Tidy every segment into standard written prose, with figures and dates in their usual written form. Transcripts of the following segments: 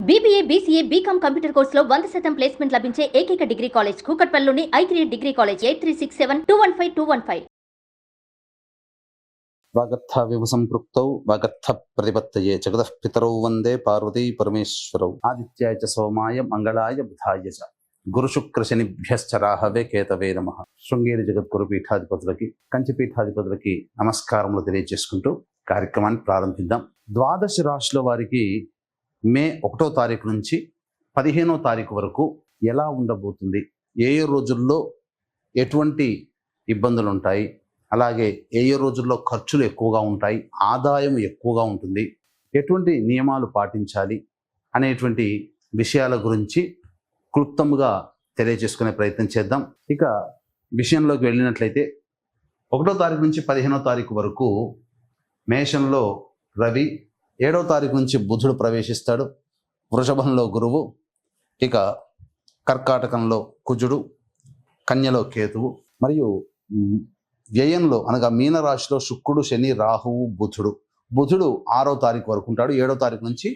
BBA, BCA, BCom computer కోర్సులో 100% placement లభించే ఏకైక డిగ్రీ కాలేజ్ కూకట్పల్లిలోని I3 డిగ్రీ కాలేజ్ 8367215215. వాగర్థ వివసంపృక్తౌ వాగర్థ ప్రతిపత్తయే జగతః పితరౌ వందే పార్వతీ పరమేశ్వరౌ ఆదిత్యాయ చ సోమాయ మంగళాయ బుధాయ చ గురు శుక్ర శనిభ్యశ్చ రాహవే కేతవే నమః. శృంగేరి జగద్గురు పీఠాధిపతులకి కంచి పీఠాధిపతులకి నమస్కారములు తెలియజేసుకుంటూ కార్యక్రమాన్ని ప్రారంభిద్దాం. ద్వాదశ రాశుల వారికి మే 1వ తారీఖు నుంచి 15వ తారీఖు వరకు ఎలా ఉండబోతుంది, ఏ రోజుల్లో ఎటువంటి ఇబ్బందులు ఉంటాయి, అలాగే ఏ రోజుల్లో ఖర్చులు ఎక్కువగా ఉంటాయి, ఆదాయం ఎక్కువగా ఉంటుంది, ఎటువంటి నియమాలు పాటించాలి అనేటువంటి విషయాల గురించి క్లుప్తంగా తెలియజేసుకునే ప్రయత్నం చేద్దాం. ఇక విషయంలోకి వెళ్ళినట్లయితే 1వ తారీఖు నుంచి 15వ తారీఖు వరకు మేషంలో రవి, 7వ తారీఖు నుంచి బుధుడు ప్రవేశిస్తాడు, వృషభంలో గురువు, ఇక కర్కాటకంలో కుజుడు, కన్యలో కేతువు, మరియు వ్యయంలో అనగా మీనరాశిలో శుక్రుడు, శని, రాహువు, బుధుడు. బుధుడు 6వ తారీఖు వరకు ఉంటాడు, 7వ తారీఖు నుంచి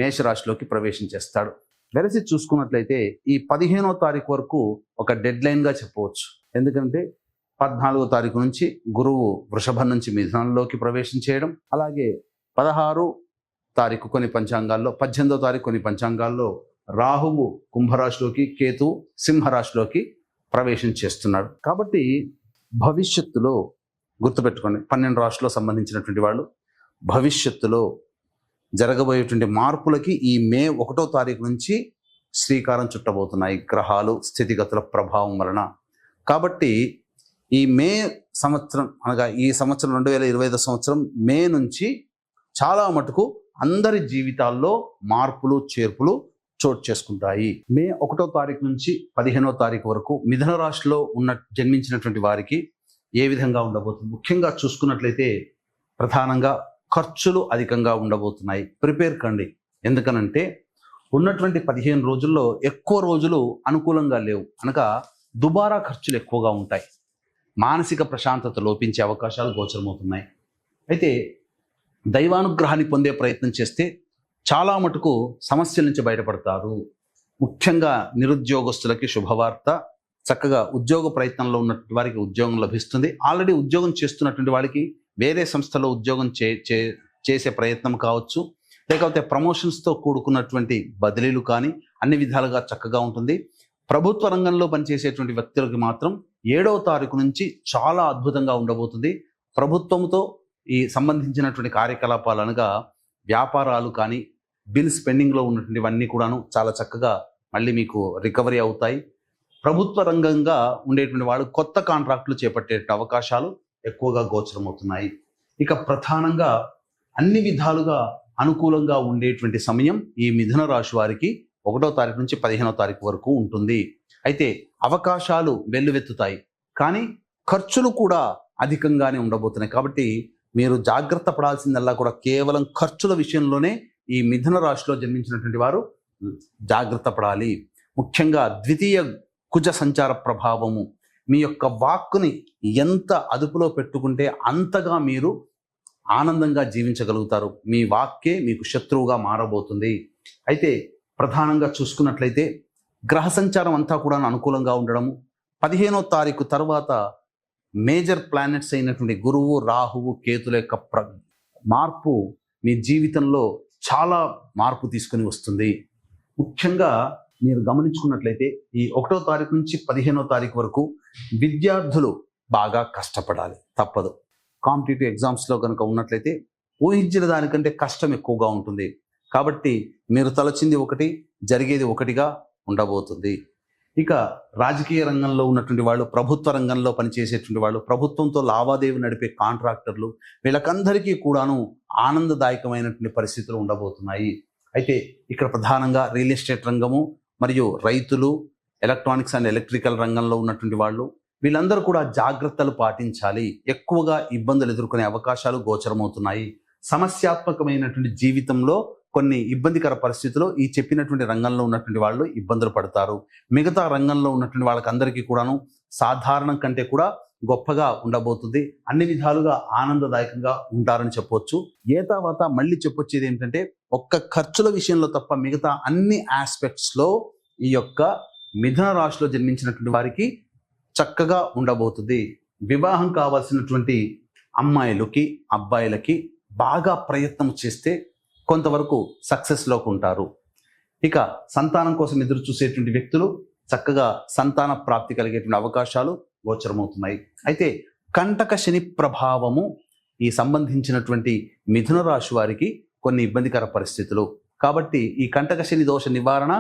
మేషరాశిలోకి ప్రవేశించేస్తాడు. వెరసి చూసుకున్నట్లయితే ఈ 15వ తారీఖు వరకు ఒక డెడ్ లైన్గా చెప్పవచ్చు. ఎందుకంటే 14వ తారీఖు నుంచి గురువు వృషభం నుంచి మిథునంలోకి ప్రవేశించేయడం, అలాగే 16వ తారీఖు కొన్ని పంచాంగాల్లో, 18వ తారీఖు కొన్ని పంచాంగాల్లో రాహువు కుంభరాశిలోకి, కేతువు సింహరాశిలోకి ప్రవేశం చేస్తున్నాడు. కాబట్టి భవిష్యత్తులో గుర్తుపెట్టుకోండి, 12 రాశుల్లో సంబంధించినటువంటి వాళ్ళు భవిష్యత్తులో జరగబోయేటువంటి మార్పులకి ఈ మే 1వ తారీఖు నుంచి శ్రీకారం చుట్టబోతున్నాయి గ్రహాలు స్థితిగతుల ప్రభావం వలన. కాబట్టి ఈ మే సంవత్సరం అనగా ఈ సంవత్సరం 2025 సంవత్సరం మే నుంచి చాలా మటుకు అందరి జీవితాల్లో మార్పులు చేర్పులు చోటు చేసుకుంటాయి. మే 1వ తారీఖు నుంచి 15వ తారీఖు వరకు మిథున రాశిలో జన్మించినటువంటి వారికి ఏ విధంగా ఉండబోతుంది, ముఖ్యంగా చూసుకున్నట్లయితే ప్రధానంగా ఖర్చులు అధికంగా ఉండబోతున్నాయి. ప్రిపేర్ కండి. ఎందుకనంటే ఉన్నటువంటి 15 రోజుల్లో ఎక్కువ రోజులు అనుకూలంగా లేవు, అనగా దుబారా ఖర్చులు ఎక్కువగా ఉంటాయి. మానసిక ప్రశాంతత లోపించే అవకాశాలు గోచరమవుతున్నాయి. అయితే దైవానుగ్రహాన్ని పొందే ప్రయత్నం చేస్తే చాలా మటుకు సమస్యల నుంచి బయటపడతారు. ముఖ్యంగా నిరుద్యోగస్తులకి శుభవార్త, చక్కగా ఉద్యోగ ప్రయత్నంలో ఉన్నటువంటి వారికి ఉద్యోగం లభిస్తుంది. ఆల్రెడీ ఉద్యోగం చేస్తున్నటువంటి వారికి వేరే సంస్థలో ఉద్యోగం చేసే ప్రయత్నం కావచ్చు, లేకపోతే ప్రమోషన్స్తో కూడుకున్నటువంటి బదిలీలు కానీ అన్ని విధాలుగా చక్కగా ఉంటుంది. ప్రభుత్వ రంగంలో పనిచేసేటువంటి వ్యక్తులకి మాత్రం 7వ తారీఖు నుంచి చాలా అద్భుతంగా ఉండబోతుంది. ప్రభుత్వంతో ఈ సంబంధించినటువంటి కార్యకలాపాలు అనగా వ్యాపారాలు కానీ బిల్స్ పెండింగ్లో ఉన్నటువంటివన్నీ కూడాను చాలా చక్కగా మళ్ళీ మీకు రికవరీ అవుతాయి. ప్రభుత్వ రంగంగా ఉండేటువంటి వాళ్ళు కొత్త కాంట్రాక్టులు చేపట్టే అవకాశాలు ఎక్కువగా గోచరమవుతున్నాయి. ఇక ప్రధానంగా అన్ని విధాలుగా అనుకూలంగా ఉండేటువంటి సమయం ఈ మిథున రాశి వారికి 1వ తారీఖు నుంచి 15వ తారీఖు వరకు ఉంటుంది. అయితే అవకాశాలు వెల్లువెత్తుతాయి, కానీ ఖర్చులు కూడా అధికంగానే ఉండబోతున్నాయి. కాబట్టి మీరు జాగ్రత్త పడాల్సిందల్లా కూడా కేవలం ఖర్చుల విషయంలోనే ఈ మిథున రాశిలో జన్మించినటువంటి వారు జాగ్రత్త పడాలి. ముఖ్యంగా ద్వితీయ కుజ సంచార ప్రభావము మీ యొక్క వాక్కుని ఎంత అదుపులో పెట్టుకుంటే అంతగా మీరు ఆనందంగా జీవించగలుగుతారు. మీ వాక్కే మీకు శత్రువుగా మారబోతుంది. అయితే ప్రధానంగా చూసుకున్నట్లయితే గ్రహ సంచారం అంతా కూడా అనుకూలంగా ఉండడము, 15వ తారీఖు తర్వాత మేజర్ ప్లానెట్స్ అయినటువంటి గురువు, రాహువు, కేతుల యొక్క మార్పు మీ జీవితంలో చాలా మార్పు తీసుకుని వస్తుంది. ముఖ్యంగా మీరు గమనించుకున్నట్లయితే ఈ 1వ తారీఖు నుంచి 15వ తారీఖు వరకు విద్యార్థులు బాగా కష్టపడాలి, తప్పదు. కాంపిటేటివ్ ఎగ్జామ్స్లో కనుక ఉన్నట్లయితే ఊహించిన దానికంటే కష్టం ఎక్కువగా ఉంటుంది. కాబట్టి మీరు తలచింది ఒకటి, జరిగేది ఒకటిగా ఉండబోతుంది. ఇక రాజకీయ రంగంలో ఉన్నటువంటి వాళ్ళు, ప్రభుత్వ రంగంలో పనిచేసేటువంటి వాళ్ళు, ప్రభుత్వంతో లావాదేవీ నడిపే కాంట్రాక్టర్లు, వీళ్ళకందరికీ కూడాను ఆనందదాయకమైనటువంటి పరిస్థితులు ఉండబోతున్నాయి. అయితే ఇక్కడ ప్రధానంగా రియల్ ఎస్టేట్ రంగము మరియు రైతులు, ఎలక్ట్రానిక్స్ అండ్ ఎలక్ట్రికల్ రంగంలో ఉన్నటువంటి వాళ్ళు, వీళ్ళందరూ కూడా జాగ్రత్తలు పాటించాలి. ఎక్కువగా ఇబ్బందులు ఎదుర్కొనే అవకాశాలు గోచరమవుతున్నాయి. సమస్యాత్మకమైనటువంటి జీవితంలో కొన్ని ఇబ్బందికర పరిస్థితుల్లో ఈ చెప్పినటువంటి రంగంలో ఉన్నటువంటి వాళ్ళు ఇబ్బందులు పడతారు. మిగతా రంగంలో ఉన్నటువంటి వాళ్ళకందరికీ కూడాను సాధారణం కంటే కూడా గొప్పగా ఉండబోతుంది. అన్ని విధాలుగా ఆనందదాయకంగా ఉంటారని చెప్పవచ్చు. తర్వాత మళ్ళీ చెప్పొచ్చేది ఏంటంటే ఒక్క ఖర్చుల విషయంలో తప్ప మిగతా అన్ని ఆస్పెక్ట్స్లో ఈ యొక్క మిథున రాశిలో జన్మించినటువంటి వారికి చక్కగా ఉండబోతుంది. వివాహం కావాల్సినటువంటి అమ్మాయిలకి అబ్బాయిలకి బాగా ప్రయత్నం చేస్తే కొంతవరకు సక్సెస్లోకి ఉంటారు. ఇక సంతానం కోసం ఎదురు చూసేటువంటి వ్యక్తులు చక్కగా సంతాన ప్రాప్తి కలిగేటువంటి అవకాశాలు గోచరమవుతున్నాయి. అయితే కంటక శని ప్రభావము ఈ సంబంధించినటువంటి మిథున రాశి వారికి కొన్ని ఇబ్బందికర పరిస్థితులు. కాబట్టి ఈ కంటక శని దోష నివారణ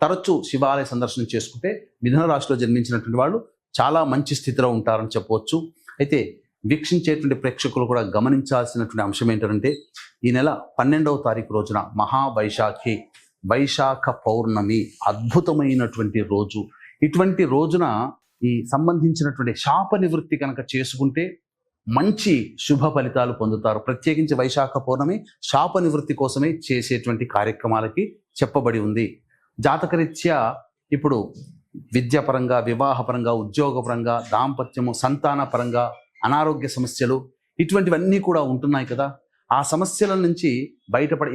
తరచూ శివాలయ సందర్శనం చేసుకుంటే మిథున రాశిలో జన్మించినటువంటి వాళ్ళు చాలా మంచి స్థితిలో ఉంటారని చెప్పవచ్చు. అయితే వీక్షించేటువంటి ప్రేక్షకులు కూడా గమనించాల్సినటువంటి అంశం ఏంటంటే ఈ నెల 12వ తారీఖు రోజున మహావైశాఖి వైశాఖ పౌర్ణమి అద్భుతమైనటువంటి రోజు. ఇటువంటి రోజున ఈ సంబంధించినటువంటి శాప నివృత్తి కనుక చేసుకుంటే మంచి శుభ ఫలితాలు పొందుతారు. ప్రత్యేకించి వైశాఖ పౌర్ణమి శాప నివృత్తి కోసమే చేసేటువంటి కార్యక్రమాలకి చెప్పబడి ఉంది. జాతకరీత్యా ఇప్పుడు విద్యాపరంగా, వివాహపరంగా, ఉద్యోగపరంగా, దాంపత్యము, సంతాన పరంగా, అనారోగ్య సమస్యలు ఇటువంటివన్నీ కూడా ఉంటున్నాయి కదా. ఆ సమస్యల నుంచి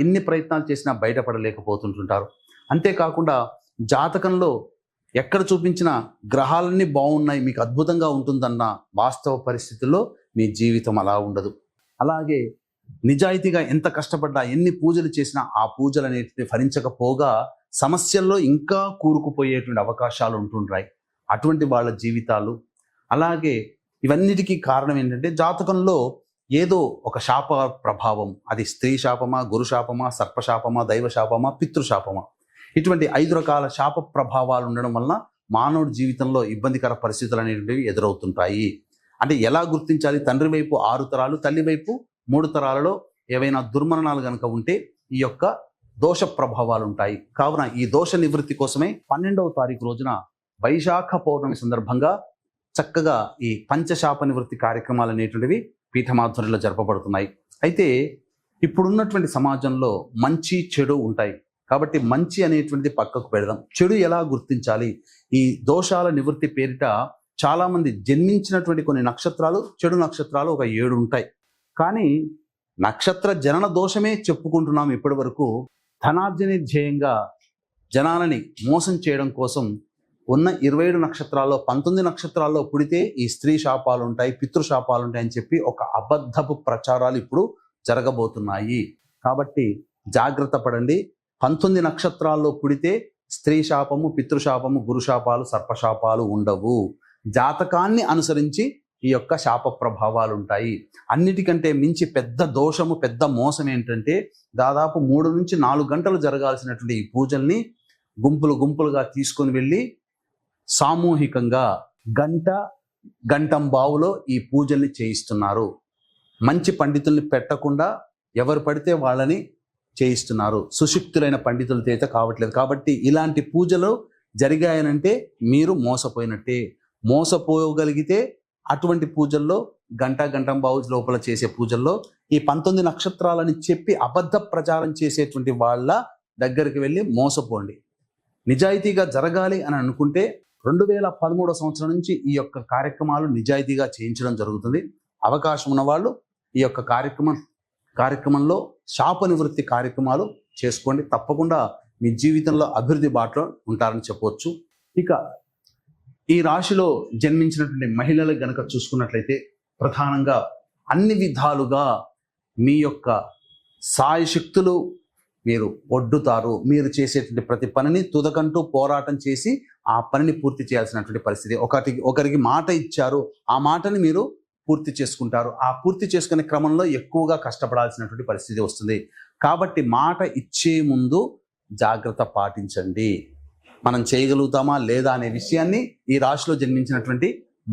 ఎన్ని ప్రయత్నాలు చేసినా బయటపడలేకపోతుంటుంటారు. అంతేకాకుండా జాతకంలో ఎక్కడ చూపించిన గ్రహాలన్నీ బాగున్నాయి, మీకు అద్భుతంగా ఉంటుందన్న వాస్తవ పరిస్థితుల్లో మీ జీవితం అలా ఉండదు. అలాగే నిజాయితీగా ఎంత కష్టపడ్డా, ఎన్ని పూజలు చేసినా ఆ పూజలు అనేటివి ఫలించకపోగా సమస్యల్లో ఇంకా కూరుకుపోయేటువంటి అవకాశాలు ఉంటుంటాయి. అటువంటి వాళ్ళ జీవితాలు. అలాగే ఇవన్నిటికీ కారణం ఏంటంటే జాతకంలో ఏదో ఒక శాప ప్రభావం, అది స్త్రీ శాపమా, గురు శాపమా, సర్పశాపమా, దైవశాపమా, పితృశాపమా, ఇటువంటి 5 రకాల శాప ప్రభావాలు ఉండడం వలన మానవుడి జీవితంలో ఇబ్బందికర పరిస్థితులు అనేటివి ఎదురవుతుంటాయి. అంటే ఎలా గుర్తించాలి? తండ్రి వైపు 6 తరాలు, తల్లి వైపు 3 తరాలలో ఏవైనా దుర్మరణాలు కనుక ఉంటే ఈ యొక్క దోష ప్రభావాలు ఉంటాయి. కావున ఈ దోష నివృత్తి కోసమే 12వ తారీఖు రోజున వైశాఖ పౌర్ణమి సందర్భంగా చక్కగా ఈ పంచశాప నివృత్తి కార్యక్రమాలు అనేటువంటివి పీఠమాధ్వర్యంలో జరపబడుతున్నాయి. అయితే ఇప్పుడున్నటువంటి సమాజంలో మంచి చెడు ఉంటాయి. కాబట్టి మంచి అనేటువంటిది పక్కకు పెడదాం. చెడు ఎలా గుర్తించాలి? ఈ దోషాల నివృత్తి పేరిట చాలామంది జన్మించినటువంటి కొన్ని నక్షత్రాలు, చెడు నక్షత్రాలు ఒక 7 ఉంటాయి. కానీ నక్షత్ర జనన దోషమే చెప్పుకుంటున్నాం ఇప్పటి వరకు. ధనార్జనే ధ్యేయంగా జనాలని మోసం చేయడం కోసం ఉన్న 27 నక్షత్రాల్లో 19 నక్షత్రాల్లో పుడితే ఈ స్త్రీ శాపాలు ఉంటాయి, పితృశాపాలు ఉంటాయి అని చెప్పి ఒక అబద్ధపు ప్రచారాలు ఇప్పుడు జరగబోతున్నాయి. కాబట్టి జాగ్రత్త పడండి. 19 నక్షత్రాల్లో పుడితే స్త్రీ శాపము, పితృశాపము, గురుశాపాలు, సర్పశాపాలు ఉండవు. జాతకాన్ని అనుసరించి ఈ యొక్క శాప ప్రభావాలు ఉంటాయి. అన్నిటికంటే మించి పెద్ద దోషము, పెద్ద మోసం ఏంటంటే దాదాపు 3 నుంచి 4 గంటలు జరగాల్సినటువంటి ఈ పూజల్ని గుంపులుగా తీసుకొని వెళ్ళి సామూహికంగా గంటంబావులో ఈ పూజల్ని చేయిస్తున్నారు. మంచి పండితుల్ని పెట్టకుండా ఎవరు పడితే వాళ్ళని చేయిస్తున్నారు. సుశిక్తులైన పండితులతో అయితే కావట్లేదు. కాబట్టి ఇలాంటి పూజలు జరిగాయనంటే మీరు మోసపోయినట్టే. మోసపోగలిగితే అటువంటి పూజల్లో గంటంబావు లోపల చేసే పూజల్లో ఈ 19 నక్షత్రాలని చెప్పి అబద్ధ ప్రచారం చేసేటువంటి వాళ్ళ దగ్గరికి వెళ్ళి మోసపోండి. నిజాయితీగా జరగాలి అని అనుకుంటే 2013 సంవత్సరం నుంచి ఈ యొక్క కార్యక్రమాలు నిజాయితీగా చేయించడం జరుగుతుంది. అవకాశం ఉన్న వాళ్ళు ఈ యొక్క కార్యక్రమంలో శాప నివృత్తి కార్యక్రమాలు చేసుకోండి. తప్పకుండా మీ జీవితంలో అభివృద్ధి బాటలో ఉంటారని చెప్పవచ్చు. ఇక ఈ రాశిలో జన్మించినటువంటి మహిళలు గనక చూసుకున్నట్లయితే ప్రధానంగా అన్ని విధాలుగా మీ యొక్క సాయశక్తులు మీరు ఒడ్డుతారు. మీరు చేసేటువంటి ప్రతి పనిని తుదకంటూ పోరాటం చేసి ఆ పనిని పూర్తి చేయాల్సినటువంటి పరిస్థితి. ఒకరికి మాట ఇచ్చారు, ఆ మాటని మీరు పూర్తి చేసుకుంటారు. ఆ పూర్తి చేసుకునే క్రమంలో ఎక్కువగా కష్టపడాల్సినటువంటి పరిస్థితి వస్తుంది. కాబట్టి మాట ఇచ్చే ముందు జాగ్రత్త పాటించండి. మనం చేయగలుగుతామా లేదా అనే విషయాన్ని ఈ రాశిలో జన్మించినటువంటి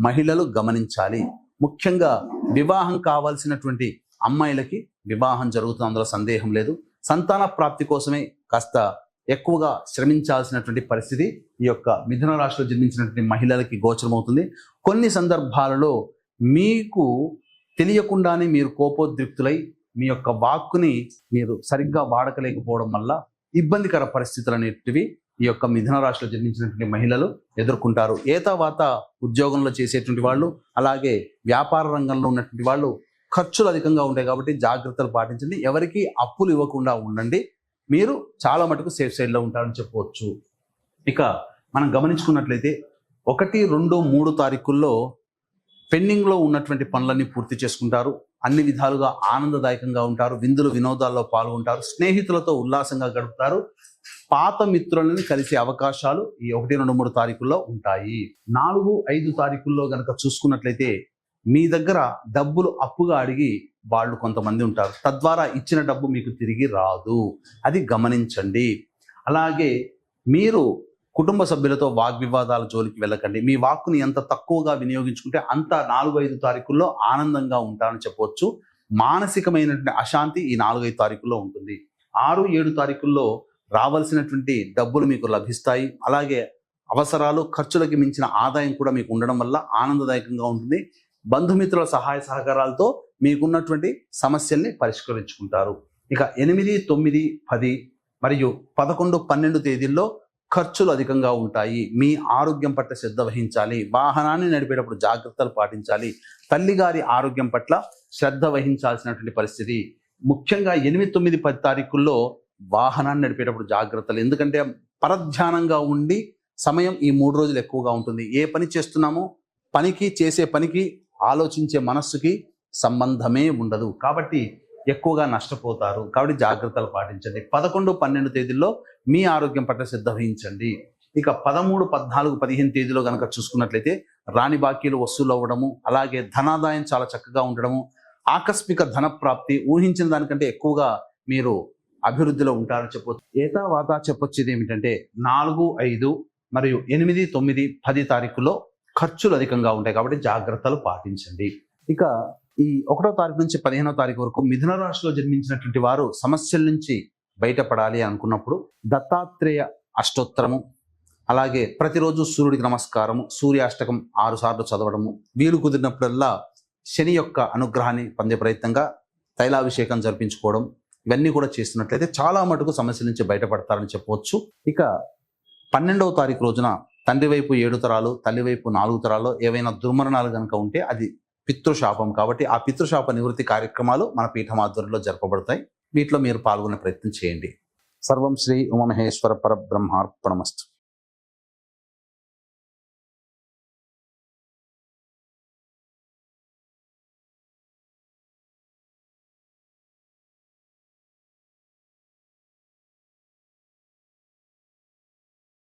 మహిళలు గమనించాలి. ముఖ్యంగా వివాహం కావాల్సినటువంటి అమ్మాయిలకి వివాహం జరుగుతుంది, అందులో సందేహం లేదు. సంతాన ప్రాప్తి కోసమే కాస్త ఎక్కువగా శ్రమించాల్సినటువంటి పరిస్థితి ఈ యొక్క మిథున రాశిలో జన్మించినటువంటి మహిళలకి గోచరమవుతుంది. కొన్ని సందర్భాలలో మీకు తెలియకుండానే మీరు కోపోద్రిక్తులై మీ యొక్క వాక్కుని మీరు సరిగ్గా వాడకలేకపోవడం వల్ల ఇబ్బందికర పరిస్థితులు అనేటివి ఈ యొక్క మిథున రాశిలో జన్మించినటువంటి మహిళలు ఎదుర్కొంటారు. ఏతావాత ఉద్యోగంలో చేసేటువంటి వాళ్ళు, అలాగే వ్యాపార రంగంలో ఉన్నటువంటి వాళ్ళు ఖర్చులు అధికంగా ఉంటాయి. కాబట్టి జాగ్రత్తలు పాటించండి. ఎవరికి అప్పులు ఇవ్వకుండా ఉండండి. మీరు చాలా మటుకు సేఫ్ సైడ్లో ఉంటారని చెప్పవచ్చు. ఇక మనం గమనించుకున్నట్లయితే 1, 2, 3 తారీఖుల్లో పెండింగ్లో ఉన్నటువంటి పనులన్నీ పూర్తి చేసుకుంటారు. అన్ని విధాలుగా ఆనందదాయకంగా ఉంటారు. విందులు వినోదాల్లో పాల్గొంటారు. స్నేహితులతో ఉల్లాసంగా గడుపుతారు. పాత మిత్రులను కలిసే అవకాశాలు ఈ 1, 2, 3 తారీఖుల్లో ఉంటాయి. 4, 5 తారీఖుల్లో గనక చూసుకున్నట్లయితే మీ దగ్గర డబ్బులు అప్పుగా అడిగి వాళ్ళు కొంతమంది ఉంటారు. తద్వారా ఇచ్చిన డబ్బు మీకు తిరిగి రాదు. అది గమనించండి. అలాగే మీరు కుటుంబ సభ్యులతో వాగ్వివాదాల జోలికి వెళ్ళకండి. మీ వాక్కుని ఎంత తక్కువగా వినియోగించుకుంటే అంత 4, 5 తారీఖుల్లో ఆనందంగా ఉంటారని చెప్పవచ్చు. మానసికమైనటువంటి అశాంతి ఈ 4, 5 తారీఖుల్లో ఉంటుంది. 6, 7 తారీఖుల్లో రావాల్సినటువంటి డబ్బులు మీకు లభిస్తాయి. అలాగే అవసరాలు ఖర్చులకి మించిన ఆదాయం కూడా మీకు ఉండడం వల్ల ఆనందదాయకంగా ఉంటుంది. బంధుమిత్రుల సహాయ సహకారాలతో మీకున్నటువంటి సమస్యల్ని పరిష్కరించుకుంటారు. ఇక 8, 9, 10 మరియు 11, 12 తేదీల్లో ఖర్చులు అధికంగా ఉంటాయి. మీ ఆరోగ్యం పట్ల శ్రద్ధ వహించాలి. వాహనాన్ని నడిపేటప్పుడు జాగ్రత్తలు పాటించాలి. తల్లిగారి ఆరోగ్యం పట్ల శ్రద్ధ వహించాల్సినటువంటి పరిస్థితి. ముఖ్యంగా 8, 9, 10 తారీఖుల్లో వాహనాన్ని నడిపేటప్పుడు జాగ్రత్తలు. ఎందుకంటే పరధ్యానంగా ఉండి సమయం ఈ 3 రోజులు ఎక్కువగా ఉంటుంది. ఏ పని చేస్తున్నామో పనికి చేసే పనికి ఆలోచించే మనస్సుకి సంబంధమే ఉండదు. కాబట్టి ఎక్కువగా నష్టపోతారు. కాబట్టి జాగ్రత్తలు పాటించండి. 11, 12 తేదీల్లో మీ ఆరోగ్యం పట్ల శ్రద్ధ వహించండి. ఇక 13, 14, 15 తేదీలో కనుక చూసుకున్నట్లయితే రాని బాకీలు వసూలు అవ్వడము, అలాగే ధనాదాయం చాలా చక్కగా ఉండడము, ఆకస్మిక ధన ప్రాప్తి, ఊహించిన దానికంటే ఎక్కువగా మీరు అభివృద్ధిలో ఉంటారని చెప్పొచ్చు. ఏతావాతా చెప్పొచ్చేది ఏమిటంటే 4, 5 మరియు 8, 9, 10 తారీఖులో ఖర్చులు అధికంగా ఉంటాయి. కాబట్టి జాగ్రత్తలు పాటించండి. ఇక ఈ 1వ తారీఖు నుంచి 15వ తారీఖు వరకు మిథున రాశిలో జన్మించినటువంటి వారు సమస్యల నుంచి బయటపడాలి అనుకున్నప్పుడు దత్తాత్రేయ అష్టోత్తరము, అలాగే ప్రతిరోజు సూర్యుడికి నమస్కారము, సూర్యాష్టకం 6 సార్లు చదవడము, వీలు కుదిరినప్పుడల్లా శని యొక్క అనుగ్రహాన్ని పొందే ప్రయత్నంగా తైలాభిషేకం జరిపించుకోవడం, ఇవన్నీ కూడా చేస్తున్నట్లయితే చాలా మటుకు సమస్యల నుంచి బయటపడతారని చెప్పవచ్చు. ఇక 12వ తారీఖు రోజున తండ్రి వైపు 7 తరాలు, తల్లి వైపు 4 తరాల్లో ఏవైనా దుర్మరణాలు కనుక ఉంటే అది పితృశాపం. కాబట్టి ఆ పితృశాప నివృత్తి కార్యక్రమాలు మన పీఠం ఆధ్వర్యంలో జరపబడతాయి. వీటిలో మీరు పాల్గొనే ప్రయత్నం చేయండి. సర్వం శ్రీ ఉమామహేశ్వర పరబ్రహ్మార్పణమస్తు.